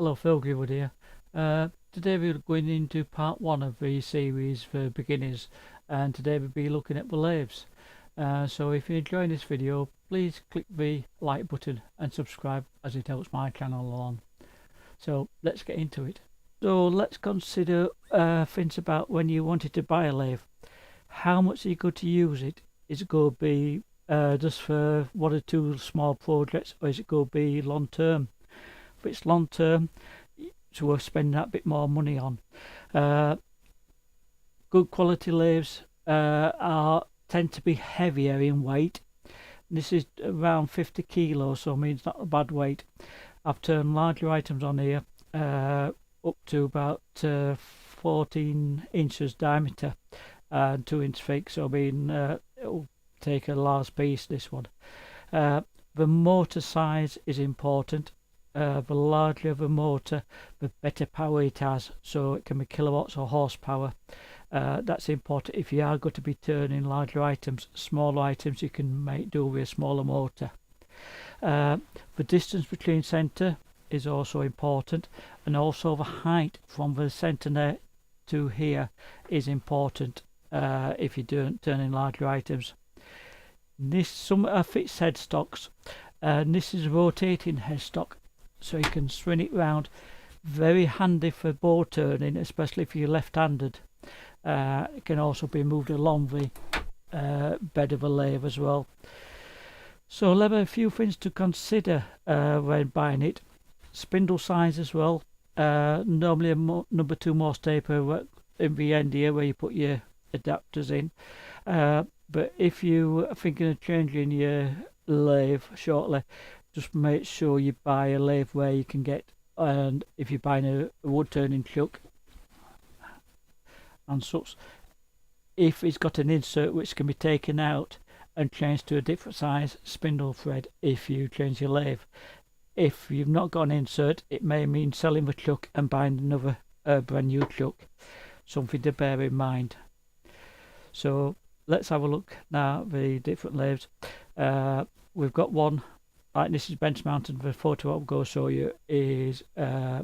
Hello, Phil Greenwood here. Today we're going into part one of the series for beginners, and today we'll be looking at the lathes. So if you're enjoying this video, please click the like button and subscribe, as it helps my channel along. So let's get into it. So let's consider things about when you wanted to buy a lathe. How much are you going to use it? Is it going to be just for one or two small projects, or is it going to be long term? If it's long term, so we're spending that bit more money on. Good quality lathes tend to be heavier in weight. This is around 50 kilos, so I mean it's not a bad weight. I've turned larger items on here up to about 14 inches diameter and 2-inch thick, so I mean it'll take a large piece, this one. The motor size is important. The larger the motor, the better power it has, so it can be kilowatts or horsepower. That's important if you are going to be turning larger items. Smaller items you can make do with a smaller motor. The distance between centre is also important, and also the height from the centre there to here is important if you're turning larger items. Some are fixed headstocks, and this is a rotating headstock, so you can swing it round. Very handy for board turning, especially if you're left-handed. It can also be moved along the bed of a lathe as well. So there are a few things to consider when buying it. Spindle size as well. Normally a number 2 Morse taper in the end here where you put your adapters in. But if you are thinking of changing your lathe shortly, just make sure you buy a lathe where you can get, and if you're buying a wood turning chuck and such, if it's got an insert which can be taken out and changed to a different size spindle thread if you change your lathe. If you've not got an insert, it may mean selling the chuck and buying another brand new chuck. Something to bear in mind. So let's have a look now at the different lathes. We've got one. Right, this is bench mounted. The photo I'm going to show you is a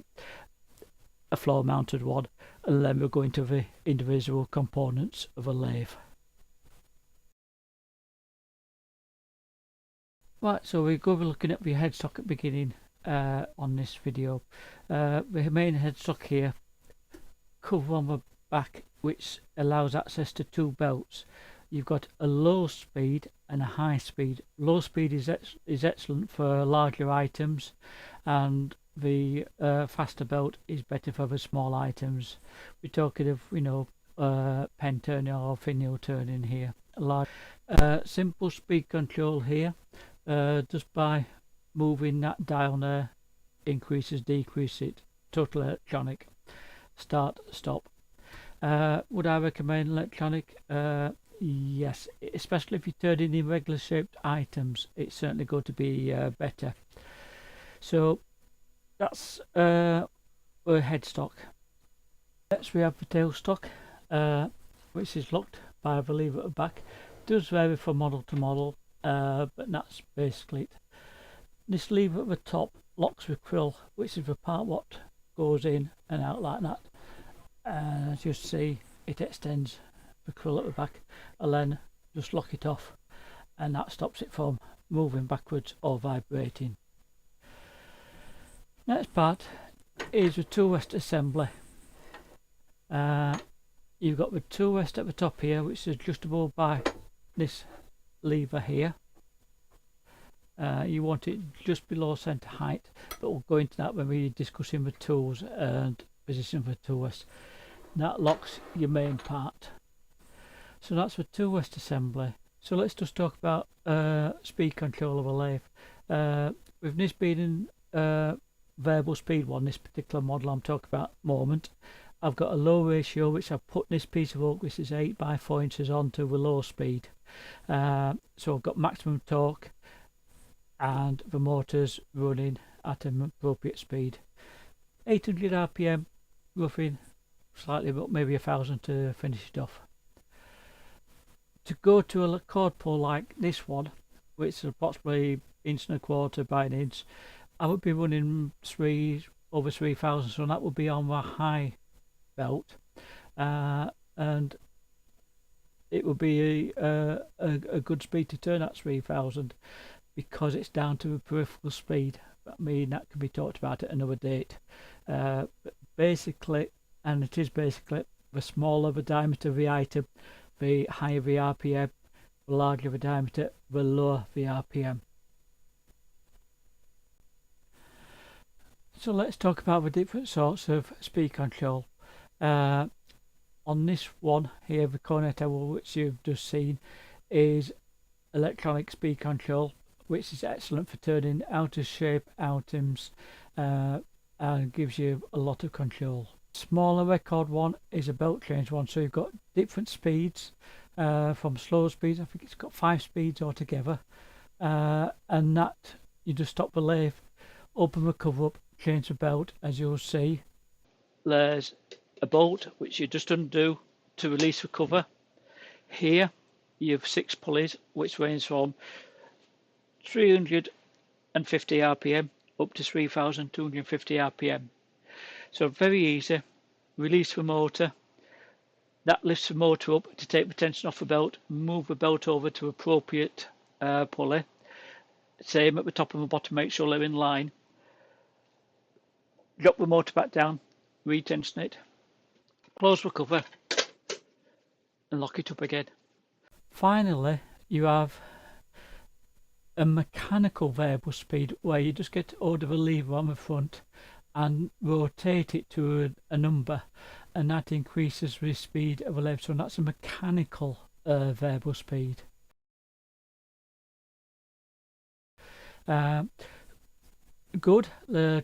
floor mounted one, and then we'll go into the individual components of a lathe. Right, so we're going to be looking at the headstock at the beginning on this video. The main headstock here, cover on the back, which allows access to 2 belts. You've got a low speed and a high speed. Low speed is excellent for larger items, and the faster belt is better for the small items. We're talking of, pen turning or finial turning here. Simple speed control here, just by moving that dial there, increases, decrease it, total electronic, start, stop. Would I recommend electronic? Yes, especially if you're turning in regular shaped items, it's certainly going to be better. So that's a headstock. Next we have the tailstock, which is locked by the lever at the back. It does vary from model to model, but that's basically it. This lever at the top locks the quill, which is the part what goes in and out like that. And as you see, it extends the quill at the back, and then just lock it off, and that stops it from moving backwards or vibrating. Next part is the tool rest assembly. You've got the tool rest at the top here, which is adjustable by this lever here. You want it just below centre height, but we'll go into that when we're discussing the tools and position for the tool rest. That locks your main part. So that's the tool rest assembly. So let's just talk about speed control of a lathe. With this being variable speed one, this particular model I'm talking about at the moment, I've got a low ratio which I've put this piece of oak, which is 8 by 4 inches, onto the low speed. So I've got maximum torque and the motor's running at an appropriate speed. 800 RPM, roughing slightly, but maybe 1000 to finish it off. To go to a cord pull like this one, which is approximately 1.25 inches by 1 inch, I would be running 3 over 3000, so that would be on the high belt, and it would be a good speed to turn at 3000 because it's down to the peripheral speed. I mean, that can be talked about at another date. But basically, and it is basically, the smaller the diameter of the item, the higher the RPM, the larger the diameter, the lower the RPM. So let's talk about the different sorts of speed control. On this one here, the cornet tower, which you've just seen, is electronic speed control, which is excellent for turning out of shape items and gives you a lot of control. Smaller record one is a belt change one, so you've got different speeds from slow speeds. I think it's got 5 speeds altogether, and that you just stop the lathe, open the cover up, change the belt. As you'll see, there's a bolt which you just undo to release the cover. Here you have 6 pulleys which range from 350 RPM up to 3250 RPM. So very easy. Release the motor. That lifts the motor up to take the tension off the belt. Move the belt over to appropriate pulley. Same at the top and the bottom, make sure they're in line. Drop the motor back down, retension it, close the cover and lock it up again. Finally, you have a mechanical variable speed where you just get hold of a lever on the front and rotate it to a number, and that increases the speed of the lathe. So that's a mechanical variable speed. Good,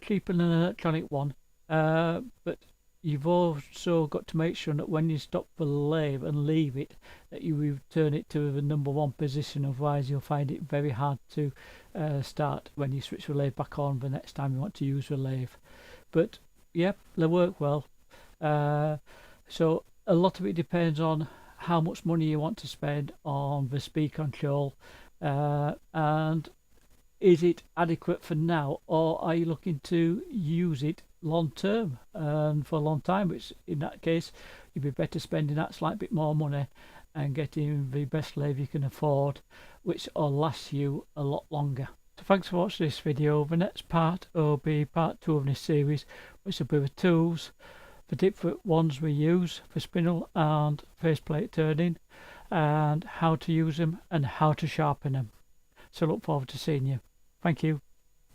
cheaper than an electronic one, but you've also got to make sure that when you stop the lathe and leave it, that you return it to the number 1 position. Otherwise you'll find it very hard to start when you switch the lathe back on the next time you want to use the lathe. But yeah, they work well. So a lot of it depends on how much money you want to spend on the speed control, and is it adequate for now, or are you looking to use it long term and for a long time, which in that case you'd be better spending that slight bit more money and getting the best lathe you can afford, which will last you a lot longer. So thanks for watching this video. The next part will be part 2 of this series, which will be the tools, the different ones we use for spindle and faceplate turning, and how to use them and how to sharpen them. So look forward to seeing you. Thank you.